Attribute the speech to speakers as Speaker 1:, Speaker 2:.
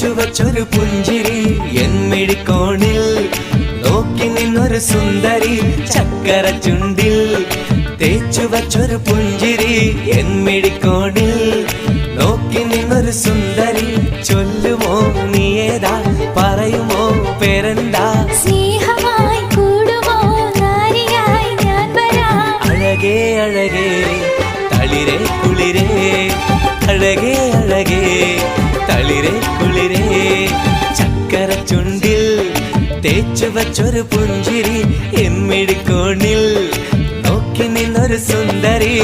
Speaker 1: തേച്ചു വച്ചൊരു പുഞ്ചിരി എന്മിഴിക്കോണിൽ നോക്കി നിന്നൊരു സുന്ദരി ചക്കര ചുണ്ടിൽ തേച്ചു വച്ചൊരു പുഞ്ചിരി എന്മിഴിക്കോണിൽ നോക്കി നിന്നൊരു സുന്ദരി ചൊല്ലുമോ നീ ഏതാ പറയുമോ പേരെന്താ
Speaker 2: സ്നേഹമായി കൂടുമോ നാരിയായി ഞാൻ വരാം
Speaker 1: അഴകേ അഴകേ തളിരേ കുളിരേ അഴകേ അഴകേ തളിരേ കുളിരേ ചക്കര ചുണ്ടിൽ തേച്ചു വച്ചൊരു പുഞ്ചിരി എന്മിഴിക്കോണിൽ നോക്കി നിന്നൊരു സുന്ദരി